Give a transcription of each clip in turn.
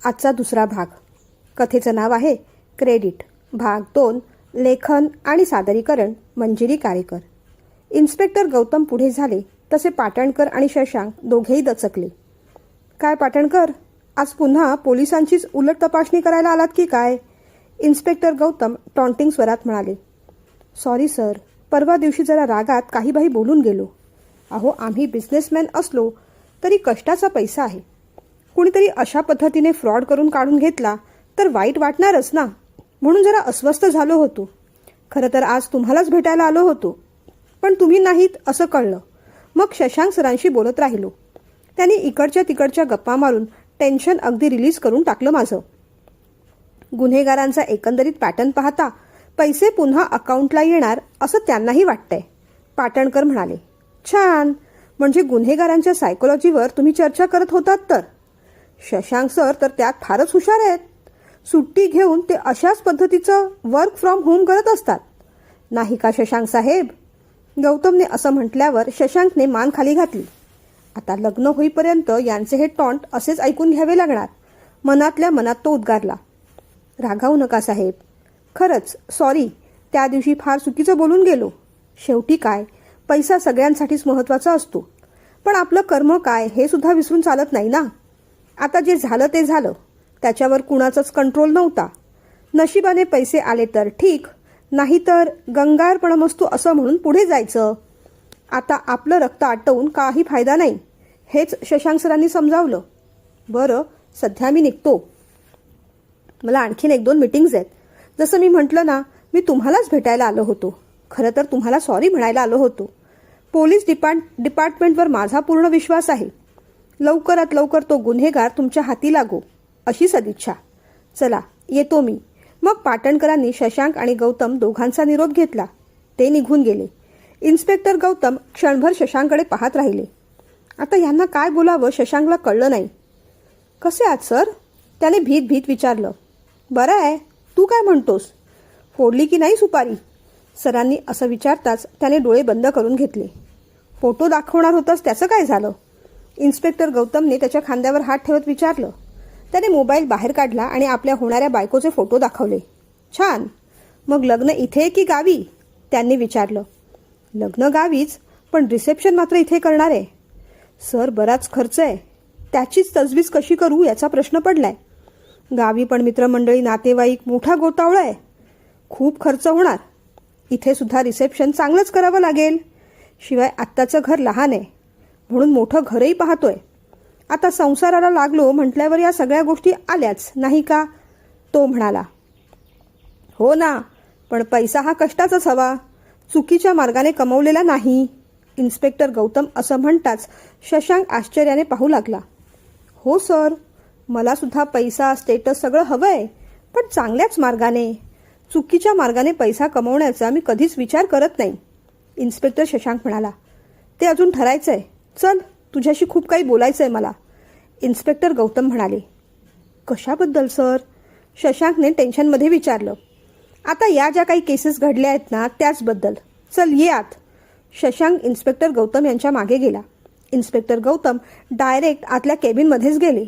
आजचा दुसरा भाग. कथेचं नाव आहे क्रेडिट. भाग 2. लेखन आणि सादरीकरण मंजिरी कारेकर. इन्स्पेक्टर गौतम पुढे झाले तसे पाटणकर आणि शशांक दोघेही दचकले. काय पाटणकर, आज पुन्हा पोलिसांचीच उलट तपासणी करायला आलात की काय? इन्स्पेक्टर गौतम टॉन्टिंग स्वरात म्हणाले. सॉरी सर, परवा दिवशी जरा रागात काहीबाही बोलून गेलो. अहो, आम्ही बिझनेसमॅन असलो तरी कष्टाचा पैसा आहे. कुणीतरी अशा पद्धतीने फ्रॉड करून काढून घेतला तर वाईट वाटणारच ना, म्हणून जरा अस्वस्थ झालो होतो. खरं तर आज तुम्हालाच भेटायला आलो होतो, पण तुम्ही नाहीत असं कळलं. मग शशांक सरांशी बोलत राहिलो. त्यांनी इकडच्या तिकडच्या गप्पा मारून टेन्शन अगदी रिलीज करून टाकलं माझं. गुन्हेगारांचा एकंदरीत पॅटर्न पाहता पैसे पुन्हा अकाउंटला येणार असं त्यांनाही वाटतंय. पाटणकर म्हणाले. छान, म्हणजे गुन्हेगारांच्या सायकोलॉजीवर तुम्ही चर्चा करत होतात तर? शशांक सर तर त्यात फारच हुशार आहेत. सुट्टी घेऊन ते अशाच पद्धतीचं वर्क फ्रॉम होम करत असतात, नाही का शशांक साहेब? गौतमने असं म्हटल्यावर शशांकने मान खाली घातली. आता लग्न होईपर्यंत यांचे हे टॉन्ट असेच ऐकून घ्यावे लागणार. मनातल्या मनात तो उद्गारला. रागावू नका साहेब, खरंच सॉरी, त्या दिवशी फार चुकीचं बोलून गेलो. शेवटी काय, पैसा सगळ्यांसाठीच महत्त्वाचा असतो, पण आपलं कर्म काय हे सुद्धा विसरून चालत नाही ना. आता जे झालं ते झालं, त्याच्यावर कुणाचाच कंट्रोल नव्हता. नशिबाने पैसे आले तर ठीक, नाहीतर गंगार्पणमस्तु असं म्हणून पुढे जायचं. आता आपलं रक्त आटवून काही फायदा नाही, हेच शशांक सरांनी समजावलं. बरं, सध्या मी निघतो. मला आणखीन 1-2 मीटिंग्ज आहेत. जसं मी म्हटलं ना, मी तुम्हालाच भेटायला आलो होतो. खरं तर तुम्हाला सॉरी म्हणायला आलो होतो. पोलीस डिपार्टमेंटवर माझा पूर्ण विश्वास आहे. लवकरात लवकर तो गुन्हेगार तुमच्या हाती लागो, अशी सदिच्छा. चला, येतो मी. मग पाटणकरांनी शशांक आणि गौतम दोघांचा निरोप घेतला. ते निघून गेले. इन्स्पेक्टर गौतम क्षणभर शशांककडे पाहत राहिले. आता यांना काय बोलावं शशांकला कळलं नाही. कसे आहात सर? त्याने भीत भीत विचारलं. बरं आहे, तू काय म्हणतोस? फोडली की नाही सुपारी? सरांनी असं विचारताच त्याने डोळे बंद करून घेतले. फोटो दाखवणार होतास, त्याचं काय झालं? इन्स्पेक्टर गौतमने त्याच्या खांद्यावर हात ठेवत विचारलं. त्याने मोबाईल बाहेर काढला आणि आपल्या होणाऱ्या बायकोचे फोटो दाखवले. छान, मग लग्न इथे की गावी? त्यांनी विचारलं. लग्न गावीच, पण रिसेप्शन मात्र इथे करणार आहे. सर, बराच खर्च आहे. त्याचीच तजवीज कशी करू याचा प्रश्न पडलाय. गावी पण मित्रमंडळी, नातेवाईक, मोठा गोतावळा आहे. खूप खर्च होणार. इथे सुद्धा रिसेप्शन चांगलंच करावं लागेल. शिवाय आत्ताचं घर लहान आहे, म्हणून मोठं घरही पाहतोय. आता संसाराला लागलो म्हटल्यावर या सगळ्या गोष्टी आल्याच, नाही का? तो म्हणाला. हो ना, पण पैसा हा कष्टाचाच हवा, चुकीच्या मार्गाने कमवलेला नाही. इन्स्पेक्टर गौतम असं म्हणताच शशांक आश्चर्याने पाहू लागला. हो सर, मला सुद्धा पैसा, स्टेटस सगळं हवंय, पण चांगल्याच मार्गाने. चुकीच्या मार्गाने पैसा कमवण्याचा मी कधीच विचार करत नाही. इन्स्पेक्टर शशांक म्हणाला. ते अजून ठरायचंय. चल, तुझ्याशी खूप काही बोलायचंय मला. इन्स्पेक्टर गौतम म्हणाले. कशाबद्दल सर? शशांकने टेन्शनमध्ये विचारलं. आता या ज्या काही केसेस घडल्या आहेत ना, त्याचबद्दल. चल, ये आत. शशांक इन्स्पेक्टर गौतम यांच्या मागे गेला. इन्स्पेक्टर गौतम डायरेक्ट आतल्या केबिनमध्येच गेले.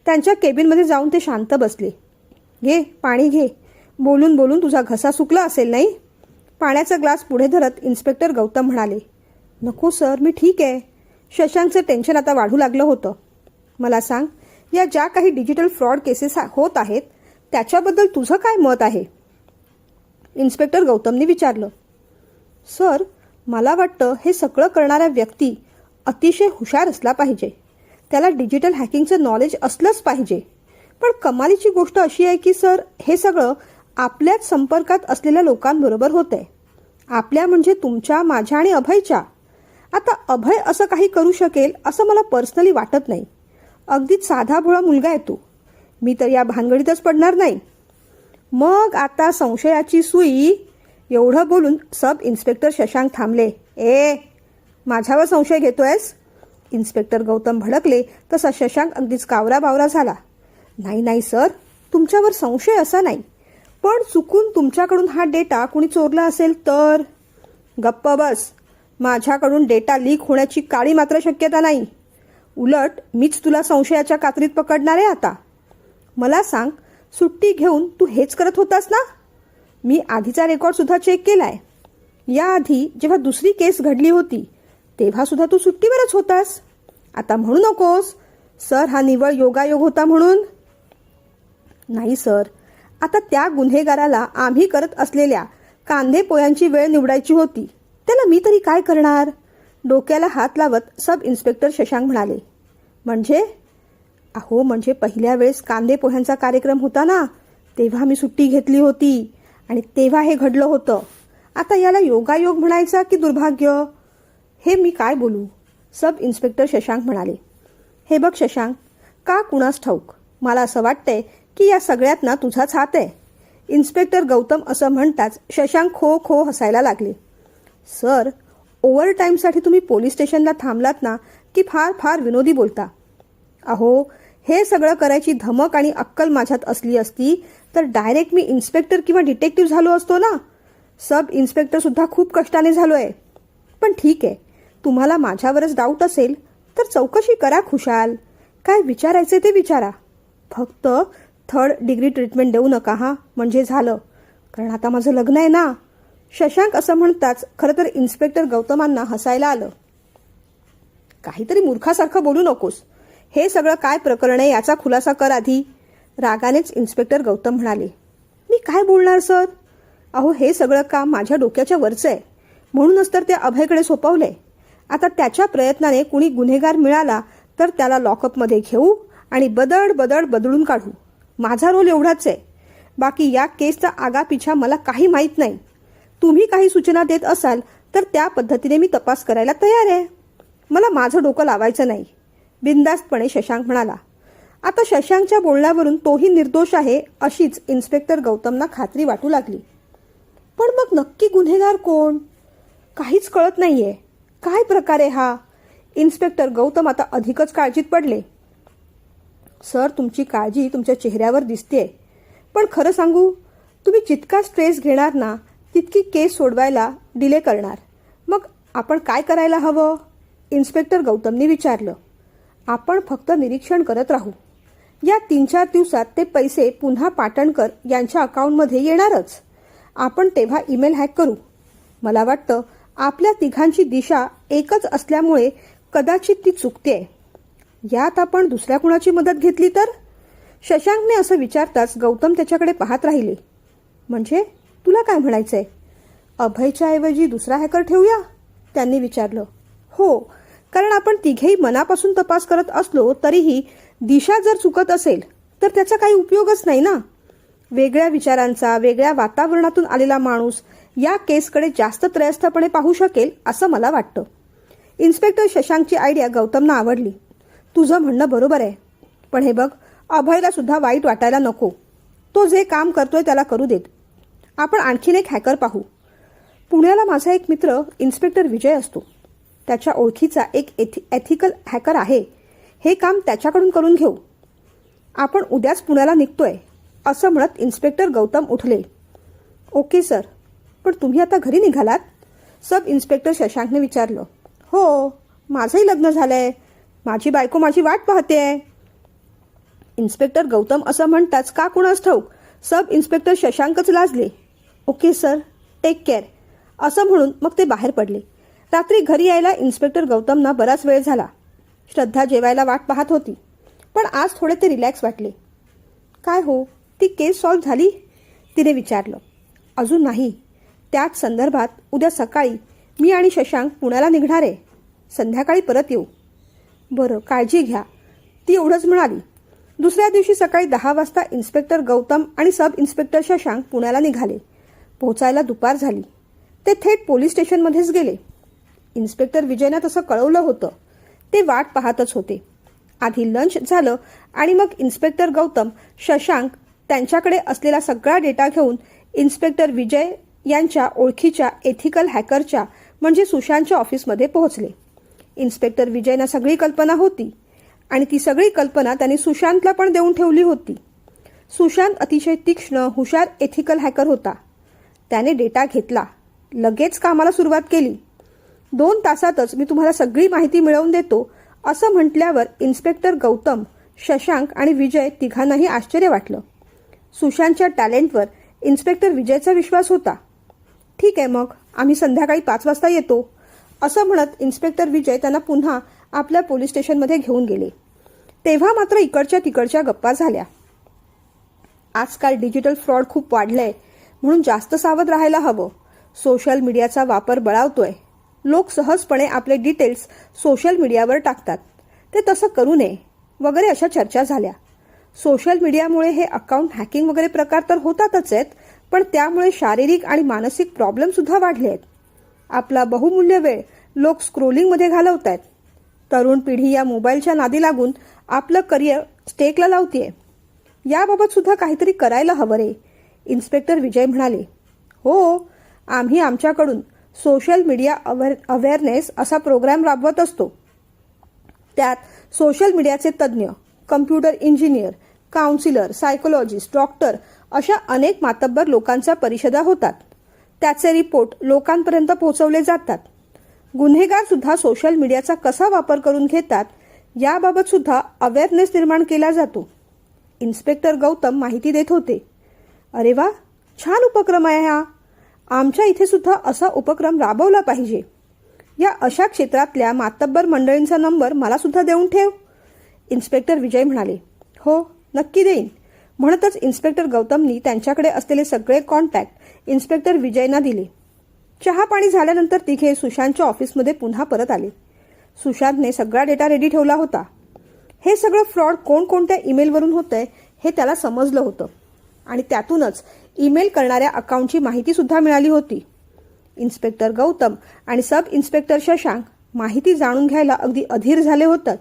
त्यांच्या केबिनमध्ये जाऊन ते शांत बसले. घे, पाणी घे. बोलून बोलून तुझा घसा सुकला असेल नाही? पाण्याचा ग्लास पुढे धरत इन्स्पेक्टर गौतम म्हणाले. नको सर, मी ठीक आहे. शशांकचं टेन्शन आता वाढू लागलं होतं. मला सांग, या ज्या काही डिजिटल फ्रॉड केसेस होत आहेत त्याच्याबद्दल तुझं काय मत आहे? इन्स्पेक्टर गौतमने विचारलं. सर, मला वाटतं हे सगळं करणारा व्यक्ती अतिशय हुशार असला पाहिजे. त्याला डिजिटल हॅकिंगचं नॉलेज असलंच पाहिजे. पण कमालीची गोष्ट अशी आहे की सर, हे सगळं आपल्याच संपर्कात असलेल्या लोकांबरोबर होतंय. आपल्या म्हणजे तुमच्या, माझ्या आणि अभयच्या. आता अभय असं काही करू शकेल असं मला पर्सनली वाटत नाही. अगदीच साधा भोळा मुलगा आहे तो. मी तर या भानगडीतच पडणार नाही. मग आता संशयाची सुई. एवढं बोलून सब इन्स्पेक्टर शशांक थांबले. माझ्यावर संशय घेतोयस? इन्स्पेक्टर गौतम भडकले तसा शशांक अगदीच कावरा बावरा झाला. नाही नाही सर, तुमच्यावर संशय असा नाही, पण चुकून तुमच्याकडून हा डेटा कुणी चोरला असेल तर? गप्प बस. माझ्याकडून डेटा लीक होण्याची काळी मात्र शक्यता नाही. उलट मीच तुला संशयाच्या कात्रीत पकडणार आहे आता. मला सांग, सुट्टी घेऊन तू हेच करत होतास ना? मी आधीचा रेकॉर्डसुद्धा चेक केलाय. याआधी जेव्हा दुसरी केस घडली होती तेव्हा सुद्धा तू सुट्टीवरच होतास. आता म्हणू नकोस सर हा निव्वळ योगायोग होता म्हणून. नाही सर, आता त्या गुन्हेगाराला आम्ही करत असलेल्या कांदे पोह्यांची वेळ निवडायची होती. त्याला मी तरी काय करणार? डोक्याला हात लावत सब इन्स्पेक्टर शशांक म्हणाले. म्हणजे? अहो म्हणजे पहिल्या वेळेस कांदे पोह्यांचा कार्यक्रम होता ना, तेव्हा मी सुट्टी घेतली होती आणि तेव्हा हे घडलं होतं. आता याला योगायोग म्हणायचा की दुर्भाग्य? हे मी काय बोलू? सब इन्स्पेक्टर शशांक म्हणाले. हे बघ शशांक, का कुणास ठाऊक मला असं वाटतंय की या सगळ्यात ना तुझाच हात आहे. इन्स्पेक्टर गौतम असं म्हणताच शशांक खो खो हसायला लागले. सर, ओव्हरटाईमसाठी तुम्ही पोलीस स्टेशनला थांबलात ना की फार फार विनोदी बोलता. अहो हे सगळं करायची धमक आणि अक्कल माझ्यात असली असती तर डायरेक्ट मी इन्स्पेक्टर किंवा डिटेक्टिव्ह झालो असतो ना. सब इन्स्पेक्टरसुद्धा खूप कष्टाने झालो आहे. पण ठीक आहे, तुम्हाला माझ्यावरच डाऊट असेल तर चौकशी करा खुशाल. काय विचारायचे ते विचारा. फक्त 3rd डिग्री ट्रीटमेंट देऊ नका हा, म्हणजे झालं. कारण आता माझं लग्न आहे ना. शशांक असं म्हणताच खरं तर इन्स्पेक्टर गौतमांना हसायला आलं. काहीतरी मूर्खासारखं बोलू नकोस. हे सगळं काय प्रकरण आहे याचा खुलासा कर आधी. रागानेच इन्स्पेक्टर गौतम म्हणाले. मी काय बोलणार सर? अहो हे सगळं काम माझ्या डोक्याच्या वरचं आहे, म्हणूनच तर ते अभयकडे सोपवलंय. आता त्याच्या प्रयत्नाने कुणी गुन्हेगार मिळाला तर त्याला लॉकअपमध्ये घेऊ आणि बदळून काढू. माझा रोल एवढाच आहे. बाकी या केसचा आगापिछा मला काही माहीत नाही. तुम्ही काही सूचना देत असाल तर त्या पद्धतीने मी तपास करायला तयार आहे. मला माझं डोकं लावायचं नाही, बिनधास्तपणे शशांक म्हणाला. आता शशांकच्या बोलण्यावरून तोही निर्दोष आहे अशीच इन्स्पेक्टर गौतमना खात्री वाटू लागली. पण मग नक्की गुन्हेगार कोण? काहीच कळत नाहीये. काय प्रकार आहे हा? इन्स्पेक्टर गौतम आता अधिकच काळजीत पडले. सर, तुमची काळजी तुमच्या चेहऱ्यावर दिसतेय. पण खरं सांगू, तुम्ही जितका स्ट्रेस घेणार ना तितकी केस सोडवायला डिले करणार. मग आपण काय करायला हवं? इन्स्पेक्टर गौतमने विचारलं. आपण फक्त निरीक्षण करत राहू. या 3-4 दिवसात ते पैसे पुन्हा पाटणकर यांच्या अकाउंटमध्ये येणारच. आपण तेव्हा ईमेल हॅक करू. मला वाटतं आपल्या तिघांची दिशा एकच असल्यामुळे कदाचित ती चुकतेय. यात आपण दुसऱ्या कुणाची मदत घेतली तर? शशांकने असं विचारताच गौतम त्याच्याकडे पाहत राहिले. म्हणजे तुला काय म्हणायचंय? अभयच्या ऐवजी दुसरा हॅकर ठेवूया? त्यांनी विचारलं. हो, कारण आपण तिघेही मनापासून तपास करत असलो तरीही दिशा जर चुकत असेल तर त्याचा काही उपयोगच नाही ना. वेगळ्या विचारांचा, वेगळ्या वातावरणातून आलेला माणूस या केसकडे जास्त त्रयस्थपणे पाहू शकेल असं मला वाटतं. इन्स्पेक्टर शशांकची आयडिया गौतमना आवडली. तुझं म्हणणं बरोबर आहे. पण हे बघ, अभयला सुद्धा वाईट वाटायला नको. तो जे काम करतोय त्याला करू देत. आपण आणखीन एक हॅकर पाहू. पुण्याला माझा एक मित्र इन्स्पेक्टर विजय असतो. त्याच्या ओळखीचा एक एथिकल हॅकर आहे. हे काम त्याच्याकडून करून घेऊ. आपण उद्याच पुण्याला निघतोय असं म्हणत इन्स्पेक्टर गौतम उठले. ओके सर, पण तुम्ही आता घरी निघालात? सब इन्स्पेक्टर शशांकने विचारलं. हो, माझंही लग्न झालंय. माझी बायको माझी वाट पाहतेय. इन्स्पेक्टर गौतम असं म्हणताच का कुणास ठाऊक सब इन्स्पेक्टर शशांकच लाजले. ओके सर, टेक केअर असं म्हणून मग ते बाहेर पडले. रात्री घरी यायला इन्स्पेक्टर गौतमना बराच वेळ झाला. श्रद्धा जेवायला वाट पाहत होती, पण आज थोडे ते रिलॅक्स वाटले. काय हो, ती केस सॉल्व्ह झाली? तिने विचारलं. अजून नाही. त्याच संदर्भात उद्या सकाळी मी आणि शशांक पुण्याला निघणार आहे. संध्याकाळी परत येऊ. बरं, काळजी घ्या, ती एवढंच म्हणाली. दुसऱ्या दिवशी सकाळी 10 वाजता इन्स्पेक्टर गौतम आणि सब इन्स्पेक्टर शशांक पुण्याला निघाले. पोहोचायला दुपार झाली. ते थेट पोलीस स्टेशनमध्येच गेले. इन्स्पेक्टर विजयनं तसं कळवलं होतं. ते वाट पाहतच होते. आधी लंच झालं आणि मग इन्स्पेक्टर गौतम, शशांक त्यांच्याकडे असलेला सगळा डेटा घेऊन इन्स्पेक्टर विजय यांच्या ओळखीच्या एथिकल हॅकरच्या म्हणजे सुशांतच्या ऑफिसमध्ये पोहोचले. इन्स्पेक्टर विजयना सगळी कल्पना होती आणि ती सगळी कल्पना त्यांनी सुशांतला पण देऊन ठेवली होती. सुशांत अतिशय तीक्ष्ण, हुशार एथिकल हॅकर होता. त्याने डेटा घेतला, लगेच कामाला सुरुवात केली. 2 तासातच मी तुम्हाला सगळी माहिती मिळवून देतो असं म्हटल्यावर इन्स्पेक्टर गौतम शशांक आणि विजय तिघांनाही आश्चर्य वाटलं. सुशांतच्या टॅलेंटवर इन्स्पेक्टर विजयचा विश्वास होता. ठीक आहे, मग आम्ही संध्याकाळी 5 वाजता येतो, असं म्हणत इन्स्पेक्टर विजय त्यांना पुन्हा आपल्या पोलीस स्टेशनमध्ये घेऊन गेले. तेव्हा मात्र इकडच्या तिकडच्या गप्पा झाल्या. आजकाल डिजिटल फ्रॉड खूप वाढलंय, म्हणून जास्त सावध राहायला हवं. सोशल मीडियाचा वापर बळावतोय. लोक सहजपणे आपले डिटेल्स सोशल मीडियावर टाकतात. ते तसं करू नये वगैरे अशा चर्चा झाल्या. सोशल मीडियामुळे हे अकाउंट हॅकिंग वगैरे प्रकार तर होतातच आहेत, पण त्यामुळे शारीरिक आणि मानसिक प्रॉब्लेम सुद्धा वाढले आहेत. आपला बहुमूल्य वेळ लोक स्क्रोलिंगमध्ये घालवत आहेत. तरुण पिढी या मोबाईलच्या नादी लागून आपलं करिअर स्टेकला लावतीये. याबाबत सुद्धा काहीतरी करायला हवं रे, इन्स्पेक्टर विजय म्हणाले. हो, आम्ही आमच्याकडून सोशल मीडिया अवेअरनेस असा प्रोग्राम राबवत असतो. त्यात सोशल मीडियाचे तज्ज्ञ, computer engineer, counsellor, psychologist, doctor अशा अनेक मातब्बर लोकांच्या परिषदा होतात. त्याचे रिपोर्ट लोकांपर्यंत पोहोचवले जातात. गुन्हेगार सुद्धा सोशल मीडियाचा कसा वापर करून घेतात याबाबत सुद्धा अवेअरनेस निर्माण केला जातो. इन्स्पेक्टर गौतम माहिती देत होते. अरे वा, छान उपक्रम आहे हा. आमच्या इथे सुद्धा असा उपक्रम राबवला पाहिजे. या अशा क्षेत्रातल्या मातब्बर मंडळींचा नंबर मला सुद्धा देऊन ठेव, इन्स्पेक्टर विजय म्हणाले. हो, नक्की देईन, म्हणतच इन्स्पेक्टर गौतमनी त्यांच्याकडे असलेले सगळे कॉन्टॅक्ट इन्स्पेक्टर विजयना दिले. चहा पाणी झाल्यानंतर तिघे सुशांतच्या ऑफिसमध्ये पुन्हा परत आले. सुशांतने सगळा डेटा रेडी ठेवला होता. हे सगळं फ्रॉड कोणकोणत्या ईमेलवरून होतंय हे त्याला समजलं होतं आणि त्यातूनच ईमेल करणाऱ्या अकाउंटची माहिती सुद्धा मिळाली होती. इन्स्पेक्टर गौतम आणि सब इन्स्पेक्टर शशांक माहिती जाणून घ्यायला अगदी अधीर झाले होते.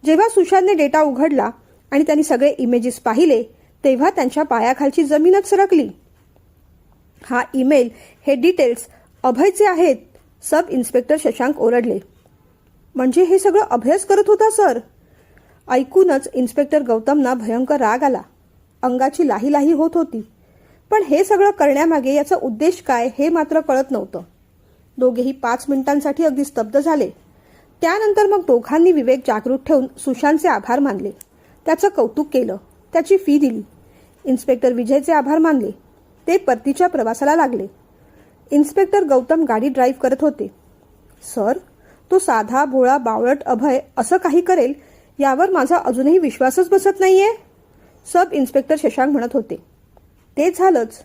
जेव्हा सुशांतने डेटा उघडला आणि त्यांनी सगळे इमेजेस पाहिले तेव्हा त्यांच्या पायाखालची जमीनच सरकली. हा ईमेल, हे डिटेल्स अभयचे आहेत, सब इन्स्पेक्टर शशांक ओरडले. म्हणजे हे सगळं अभयच करत होता सर. ऐकूनच इन्स्पेक्टर गौतमना भयंकर राग आला. अंगाची लाही लाही होत होती. पण हे सगळं करण्यामागे याचा उद्देश काय हे मात्र कळत नव्हतं. दोघेही 5 मिनिटांसाठी अगदी स्तब्ध झाले. त्यानंतर मग दोघांनी विवेक जागृत ठेवून सुशांतचे आभार मानले. त्याचं कौतुक केलं. त्याची फी दिली. इन्स्पेक्टर विजयचे आभार मानले. ते परतीच्या प्रवासाला लागले. इन्स्पेक्टर गौतम गाडी ड्राईव्ह करत होते. सर, तो साधा भोळा बावळट अभय असं काही करेल यावर माझा अजूनही विश्वासच बसत नाहीये, सब इन्स्पेक्टर शशांक म्हणत होते. ते झालंच,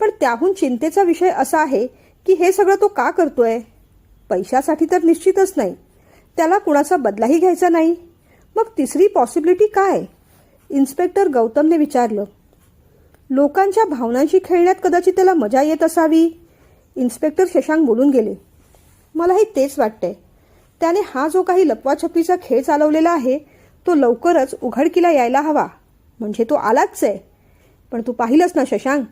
पण त्याहून चिंतेचा विषय असा आहे की हे सगळं तो का करतोय. पैशासाठी तर निश्चितच नाही. त्याला कुणाचा बदलाही घ्यायचा नाही. मग तिसरी पॉसिबिलिटी काय, इन्स्पेक्टर गौतमने विचारलं. लोकांच्या भावनांशी खेळण्यात कदाचित त्याला मजा येत असावी, इन्स्पेक्टर शशांक बोलून गेले. मलाही तेच वाटतंय. त्याने हा जो काही लपवाछपीचा खेळ चालवलेला आहे तो लवकरच उघडकीला यायला हवा. म्हणजे तो आलाच आहे. पण तू पाहिलंस ना शशांक,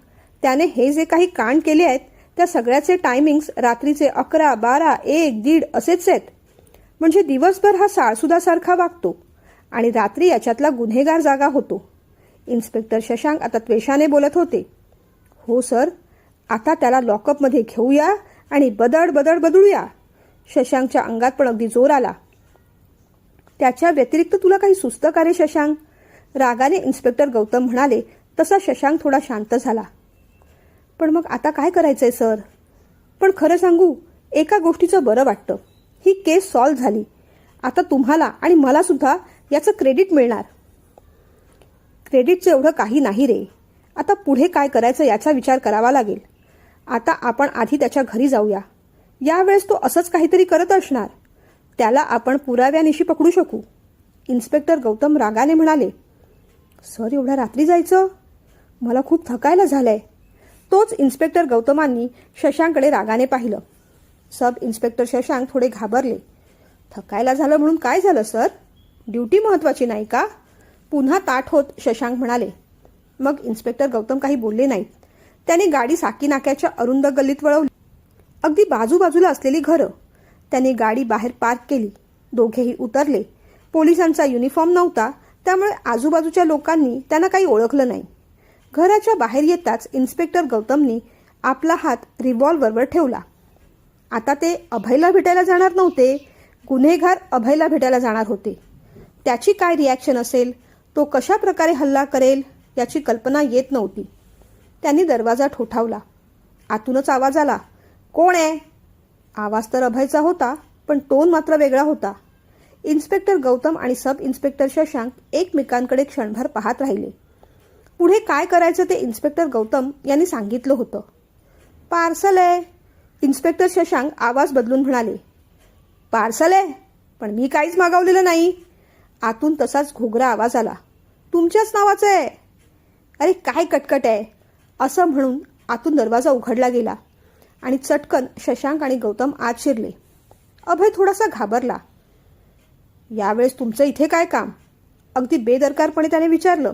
त्याने हे जे काही कांड केले आहेत त्या सगळ्याचे टायमिंग्स रात्रीचे 11, 12, 1, 1:30 असेच आहेत. म्हणजे दिवसभर हा साळसुदासारखा वागतो आणि रात्री याच्यातला गुन्हेगार जागा होतो. इन्स्पेक्टर शशांक आता त्वेषाने बोलत होते. हो सर, आता त्याला लॉकअपमध्ये घेऊया आणि बदड बदड बदलूया. शशांकच्या अंगात पण अगदी जोर आला. त्याच्या व्यतिरिक्त तुला काही सुचतं का रे शशांक, रागाने इन्स्पेक्टर गौतम म्हणाले. तसा शशांक थोडा शांत झाला. पण मग आता काय करायचंय सर. पण खरं सांगू, एका गोष्टीचं बरं वाटतं. ही केस सॉल्व्ह झाली. आता तुम्हाला आणि मला सुद्धा याचं क्रेडिट मिळणार. क्रेडिटचं एवढं काही नाही रे. आता पुढे काय करायचं याचा विचार करावा लागेल. आता आपण आधी त्याच्या घरी जाऊया. यावेळेस तो असंच काहीतरी करत असणार. त्याला आपण पुराव्यानिशी पकडू शकू, इन्स्पेक्टर गौतम रागाने म्हणाले. सर, एवढ्या रात्री जायचं, मला खूप थकायला झालंय. तोच इन्स्पेक्टर गौतमांनी शशांककडे रागाने पाहिलं. सब इन्स्पेक्टर शशांक थोडे घाबरले. थकायला झालं म्हणून काय झालं सर, ड्युटी महत्वाची नाही का, पुन्हा ताठ होत शशांक म्हणाले. मग इन्स्पेक्टर गौतम काही बोलले नाहीत. त्याने गाडी साकीनाक्याच्या अरुंद गल्लीत वळवली. अगदी बाजूबाजूला असलेली घरं. त्यांनी गाडी बाहेर पार्क केली. दोघेही उतरले. पोलिसांचा युनिफॉर्म नव्हता, त्यामुळे आजूबाजूच्या लोकांनी त्यांना काही ओळखलं नाही. घराच्या बाहेर येताच इन्स्पेक्टर गौतमनी आपला हात रिव्हॉल्व्हरवर ठेवला. आता ते अभयला भेटायला जाणार नव्हते, गुन्हेगार अभयला भेटायला जाणार होते. त्याची काय रिॲक्शन असेल तो कशा प्रकारे हल्ला करेल याची कल्पना येत नव्हती. त्यांनी दरवाजा ठोठावला. आतूनच आवाज आला, कोण आहे? आवाज तर अभयचा होता, पण टोन मात्र वेगळा होता. इन्स्पेक्टर गौतम आणि सब इन्स्पेक्टर शशांक एकमेकांकडे क्षणभर पाहत राहिले. पुढे काय करायचं ते इन्स्पेक्टर गौतम यांनी सांगितलं होतं. पार्सल आहे. इन्स्पेक्टर शशांक आवाज बदलून म्हणाले. पार्सल आहे? पण मी काहीच मागवलेलं नाही. आतून तसाच घोगरा आवाज आला. तुमच्याच नावाचं आहे. अरे काय कटकट आहे, असं म्हणून आतून दरवाजा उघडला गेला आणि चटकन शशांक आणि गौतम आत शिरले. अभय थोडासा घाबरला. यावेळेस तुमचं इथे काय काम? अगदी बेदरकारपणे त्याने विचारलं.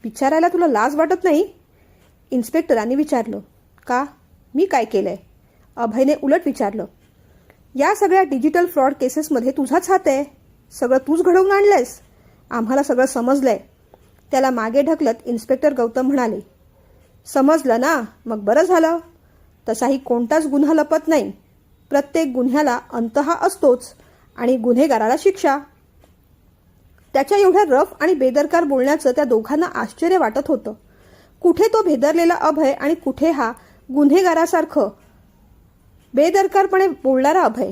विचारायला तुला लाज वाटत नाही? इन्स्पेक्टरांनी विचारलं. का? मी काय केलंय? अभयने उलट विचारलं. या सगळ्या डिजिटल फ्रॉड केसेसमध्ये तुझाच हात आहे. सगळं तूच घडवून आणलंयस. आम्हाला सगळं समजलंय. त्याला मागे ढकलत इन्स्पेक्टर गौतम म्हणाले. समजलं ना, मग बरं झालं. तसाही कोणताच गुन्हा लपत नाही. प्रत्येक गुन्ह्याला अंत हा असतोच आणि गुन्हेगाराला शिक्षा. त्याच्या एवढ्या रफ आणि बेदरकार बोलण्याचं त्या दोघांना आश्चर्य वाटत होतं. कुठे तो भेदरलेला अभय आणि कुठे हा गुन्हेगारासारखं बेदरकारपणे बोलणारा अभय.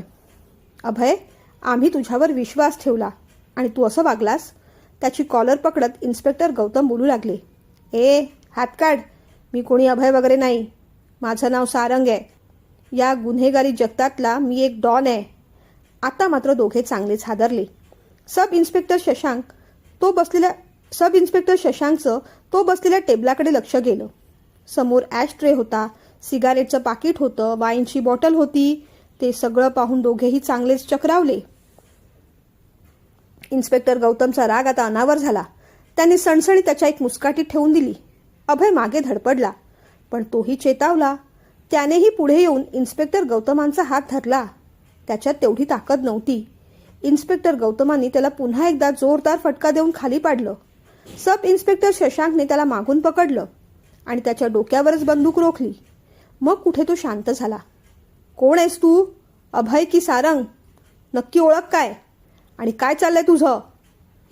अभय, आम्ही तुझ्यावर विश्वास ठेवला आणि तू असं वागलास? त्याची कॉलर पकडत इन्स्पेक्टर गौतम बोलू लागले. ए, हात काढ. मी कोणी अभय वगैरे नाही. माझं नाव सारंग आहे. या गुन्हेगारी जगतातला मी एक डॉन आहे. आता मात्र दोघे चांगलेच हादरले. सब इन्स्पेक्टर शशांकचं तो बसलेल्या टेबलाकडे लक्ष गेलं. समोर ॲश ट्रे होता, सिगारेटचं पाकिट होतं, वाईनची बॉटल होती. ते सगळं पाहून दोघेही चांगलेच चक्रावले. इन्स्पेक्टर गौतमचा राग आता अनावर झाला. त्याने सणसणी त्याच्या एक मुस्काटीत ठेवून दिली. अभय मागे धडपडला, पण तोही चेतावला. त्यानेही पुढे येऊन इन्स्पेक्टर गौतमांचा हात धरला. त्याच्यात तेवढी ताकद नव्हती. इन्स्पेक्टर गौतमांनी त्याला पुन्हा एकदा जोरदार फटका देऊन खाली पाडलं. सब इन्स्पेक्टर शशांकने त्याला मागून पकडलं आणि त्याच्या डोक्यावरच बंदूक रोखली. मग कुठे तो शांत झाला. कोण आहेस तू? अभय की सारंग? नक्की ओळख काय? आणि काय चाललंय तुझं?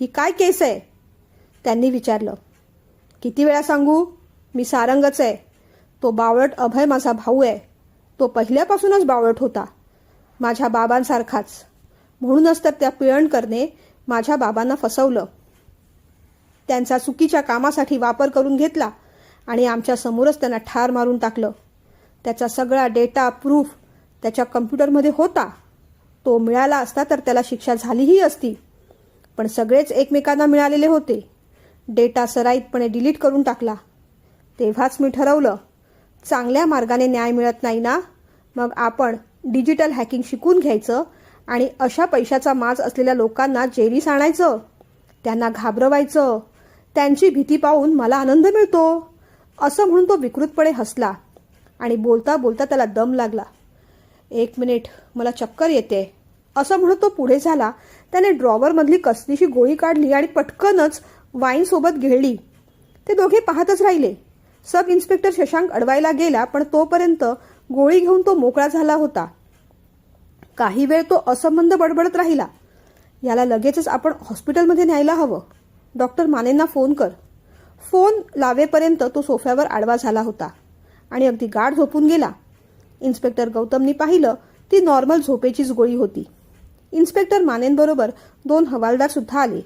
ही काय केस आहे? त्यांनी विचारलं. किती वेळा सांगू? मी सारंगच आहे. तो बावळट अभय माझा भाऊ आहे. तो पहिल्यापासूनच बावळट होता, माझ्या बाबांसारखाच. म्हणूनच तर त्या पिळणकरने माझ्या बाबांना फसवलं. त्यांचा चुकीच्या कामासाठी वापर करून घेतला आणि आमच्या समोरच त्यांना ठार मारून टाकलं. त्याचा सगळा डेटा प्रूफ त्याच्या कम्प्युटरमध्ये होता. तो मिळाला असता तर त्याला शिक्षा झालीही असती. पण सगळेच एकमेकांना मिळालेले होते. डेटा सराईतपणे डिलीट करून टाकला. तेव्हाच मी ठरवलं, चांगल्या मार्गाने न्याय मिळत नाही ना, मग आपण डिजिटल हॅकिंग शिकून घ्यायचं आणि अशा पैशाचा माज असलेल्या लोकांना जेरीस आणायचं, त्यांना घाबरवायचं. त्यांची भीती पाहून मला आनंद मिळतो, असं म्हणून तो विकृतपणे हसला आणि बोलता बोलता त्याला दम लागला. 1 मिनिट, मला चक्कर येते, असं म्हणत तो पुढे झाला. त्याने ड्रॉवरमधली कसलीशी गोळी काढली आणि पटकनच वाईनसोबत गिळली. ते दोघे पाहतच राहिले. सब इन्स्पेक्टर शशांक अडवायला गेला, पण तोपर्यंत गोळी घेऊन तो मोकळा झाला होता. काही वेळ तो असंबंध बडबडत राहिला. याला लगेचच आपण हॉस्पिटलमध्ये न्यायला हवं. डॉक्टर मानेंना फोन कर. फोन लावेपर्यंत तो सोफ्यावर आडवा झाला होता आणि अगदी गाढ झोपून गेला. इन्स्पेक्टर गौतमनी पाहिलं, ती नॉर्मल झोपेचीच गोळी होती. इन्स्पेक्टर मानेंबरोबर 2 हवालदार सुद्धा आले.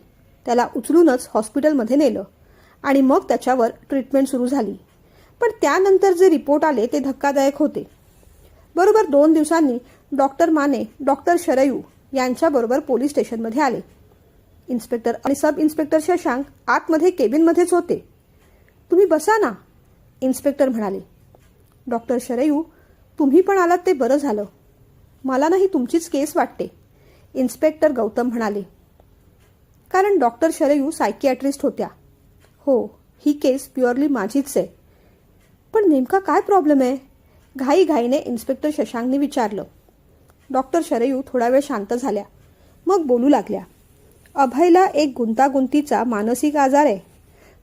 त्याला उचलूनच हॉस्पिटलमध्ये नेलं आणि मग त्याच्यावर ट्रीटमेंट सुरू झाली. पण त्यानंतर जे रिपोर्ट आले ते धक्कादायक होते. बरोबर 2 दिवसांनी डॉक्टर माने डॉक्टर शरयू यांच्याबरोबर पोलीस स्टेशनमध्ये आले. इन्स्पेक्टर आणि सब इन्स्पेक्टर शशांक आतमध्ये केबिनमध्येच होते. तुम्ही बसा ना, इन्स्पेक्टर म्हणाले. डॉक्टर शरयू, तुम्ही पण आलात ते बरं झालं. मला नाही तुमचीच केस वाटते, इन्स्पेक्टर गौतम म्हणाले. कारण डॉक्टर शरयू सायकियाट्रिस्ट होत्या. हो, ही केस प्युअरली माझीच आहे. पण नेमका काय प्रॉब्लेम आहे? घाईघाईने इन्स्पेक्टर शशांकने विचारलं. डॉक्टर शरयू थोडा वेळ शांत झाल्या, मग बोलू लागल्या. अभयला एक गुंतागुंतीचा मानसिक आजार आहे.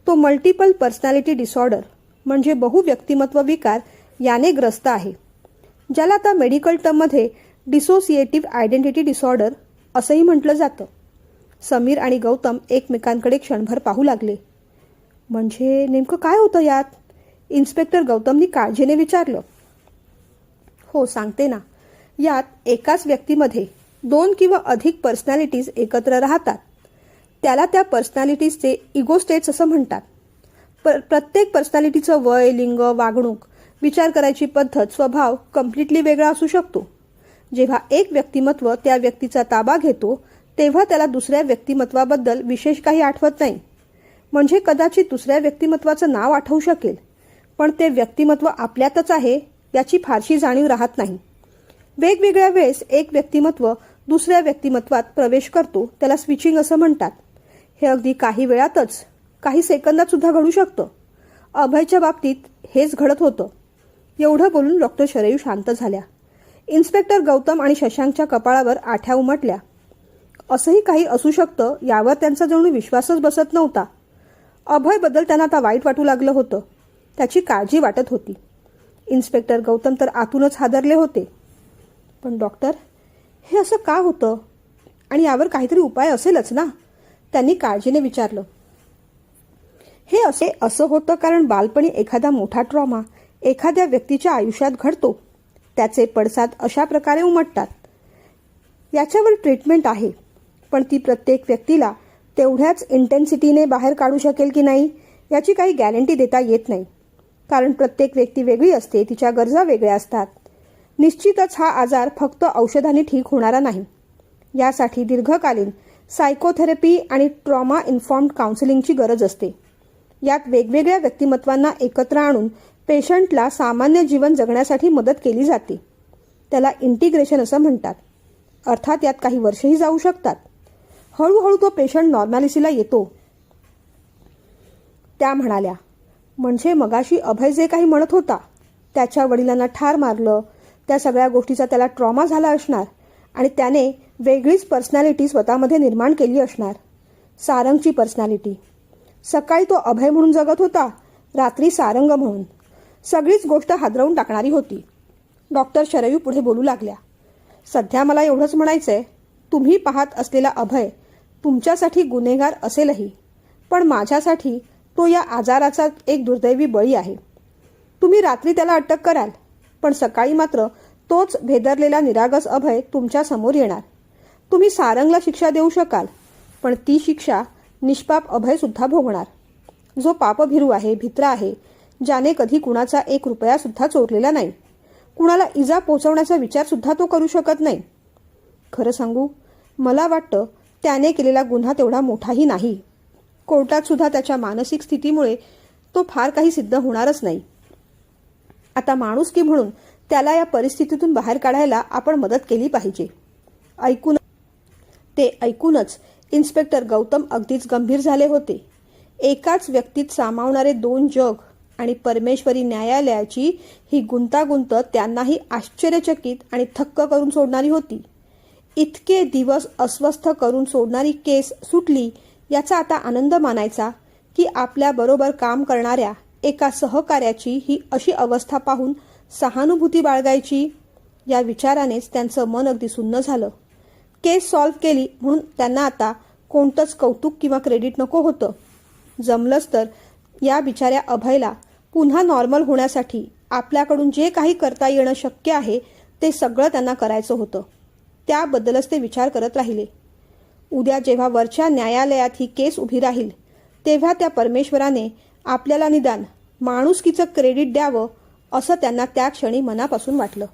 तो मल्टिपल पर्सनॅलिटी डिसऑर्डर म्हणजे बहुव्यक्तिमत्व विकार याने ग्रस्त आहे, ज्याला आता मेडिकल टर्ममध्ये डिसोसिएटिव्ह आयडेंटिटी डिसऑर्डर असंही म्हटलं जातं. समीर आणि गौतम एकमेकांकडे क्षणभर पाहू लागले. म्हणजे नेमकं काय होतं यात? इन्स्पेक्टर गौतमनी काळजीने विचारलं. हो, सांगते ना. यात एकाच व्यक्तीमध्ये 2 किंवा अधिक पर्सनॅलिटीज एकत्र राहतात. त्याला त्या पर्सनॅलिटीजचे इगो स्टेट्स असं म्हणतात. प्रत्येक पर्सनॅलिटीचं वय, लिंग, वागणूक, विचार करायची पद्धत, स्वभाव कम्प्लिटली वेगळा असू शकतो. जेव्हा एक व्यक्तिमत्व त्या व्यक्तीचा ताबा घेतो तेव्हा त्याला दुसऱ्या व्यक्तिमत्वाबद्दल विशेष काही आठवत नाही. म्हणजे कदाचित दुसऱ्या व्यक्तिमत्वाचं नाव आठवू शकेल, पण ते व्यक्तिमत्व आपल्यातच आहे याची फारशी जाणीव राहत नाही. वेगवेगळ्या वेळेस एक व्यक्तिमत्व दुसऱ्या व्यक्तिमत्वात प्रवेश करतो, त्याला स्विचिंग असं म्हणतात. हे अगदी काही वेळातच, काही सेकंदात सुद्धा घडू शकतं. अभयच्या बाबतीत हेच घडत होतं. एवढं बोलून डॉक्टर शरयू शांत झाल्या. इन्स्पेक्टर गौतम आणि शशांकच्या कपाळावर आठ्या उमटल्या. असंही काही असू शकतं यावर त्यांचा जणू विश्वासच बसत नव्हता. अभयबद्दल त्यांना आता वाईट वाटू लागलं होतं. त्याची काळजी वाटत होती. इन्स्पेक्टर गौतम तर आतूनच हादरले होते. पण डॉक्टर, हे असं का होतं? आणि यावर काहीतरी उपाय असेलच ना? त्यांनी काळजीने विचारलं. हे असं होतं कारण बालपणी एखादा मोठा ट्रॉमा एखाद्या व्यक्तीच्या आयुष्यात घडतो. त्याचे पडसाद अशा प्रकारे उमटतात. याच्यावर ट्रीटमेंट आहे, पण ती प्रत्येक व्यक्तीला तेवढ्याच इंटेन्सिटीने बाहेर काढू शकेल की नाही याची काही गॅरंटी देता येत नाही. कारण प्रत्येक व्यक्ती वेगळी असते, तिच्या गरजा वेगळ्या असतात. निश्चितच हा आजार फक्त औषधाने ठीक होणारा नाही. यासाठी दीर्घकालीन सायकोथेरपी आणि ट्रॉमा इन्फॉर्म्ड काउन्सिलिंगची गरज असते. यात वेगवेगळ्या व्यक्तिमत्वांना एकत्र आणून पेशंटला सामान्य जीवन जगण्यासाठी मदत केली जाते. त्याला इंटिग्रेशन असं म्हणतात. अर्थात यात काही वर्षही जाऊ शकतात. हळूहळू तो पेशंट नॉर्मॅलिटीला येतो. त्या म्हणाल्या, म्हणजे मगाशी अभय जे काही म्हणत होता, त्याच्या वडिलांना ठार मारलं, त्या सगळ्या गोष्टीचा त्याला ट्रॉमा झाला असणार आणि त्याने वेगळीच पर्सनॅलिटी स्वतःमध्ये निर्माण केली असणार. सारंगची पर्सनॅलिटी. सकाळी तो अभय म्हणून जगत होता, रात्री सारंग म्हणून. सगळीच गोष्ट हादरवून टाकणारी होती. डॉक्टर शरयू पुढे बोलू लागल्या. सध्या मला एवढंच म्हणायचंय, तुम्ही पाहत असलेला अभय तुमच्यासाठी गुन्हेगार असेलही, पण माझ्यासाठी तो या आजाराचा एक दुर्दैवी बळी आहे. तुम्ही रात्री त्याला अटक कराल, पण सकाळी मात्र तोच भेदरलेला निरागस अभय तुमच्या समोर येणार. तुम्ही सारंगला शिक्षा देऊ शकाल, पण ती शिक्षा निष्पाप अभय सुद्धा भोगणार, जो पापभिरू आहे, भित्रा आहे, ज्याने कधी कुणाचा 1 रुपया सुद्धा चोरलेला नाही. कुणाला इजा पोचवण्याचा विचार सुद्धा तो करू शकत नाही. खरं सांगू, मला वाटतं त्याने केलेला गुन्हा तेवढा मोठाही नाही. कोर्टात सुद्धा त्याच्या मानसिक स्थितीमुळे तो फार काही सिद्ध होणारच नाही. आता माणुसकी म्हणून त्याला या परिस्थितीतून बाहेर काढायला आपण मदत केली पाहिजे. ऐकूनच इन्स्पेक्टर गौतम अगदीच गंभीर झाले होते. एकाच व्यक्तीत सामावणारे 2 जग आणि परमेश्वरी न्यायालयाची ही गुंतागुंत त्यांनाही आश्चर्यचकित आणि थक्क करून सोडणारी होती. इतके दिवस अस्वस्थ करून सोडणारी केस सुटली याचा आता आनंद मानायचा की आपल्या बरोबर काम करणाऱ्या एका सहकार्याची ही अशी अवस्था पाहून सहानुभूती बाळगायची, या विचारानेच त्यांचं मन अगदी सुन्न झालं. केस सॉल्व्ह केली म्हणून त्यांना आता कोणतंच कौतुक किंवा क्रेडिट नको होतं. जमलंच तर या बिचाऱ्या अभयला पुन्हा नॉर्मल होण्यासाठी आपल्याकडून जे काही करता येणं शक्य आहे ते सगळं त्यांना करायचं होतं. त्याबद्दलच ते विचार करत राहिले. उद्या जेव्हा वरच्या न्यायालयात ही केस उभी राहील तेव्हा त्या परमेश्वराने आपल्याला निदान माणुसकीचं क्रेडिट द्यावं असं त्यांना त्या क्षणी मनापासून वाटलं.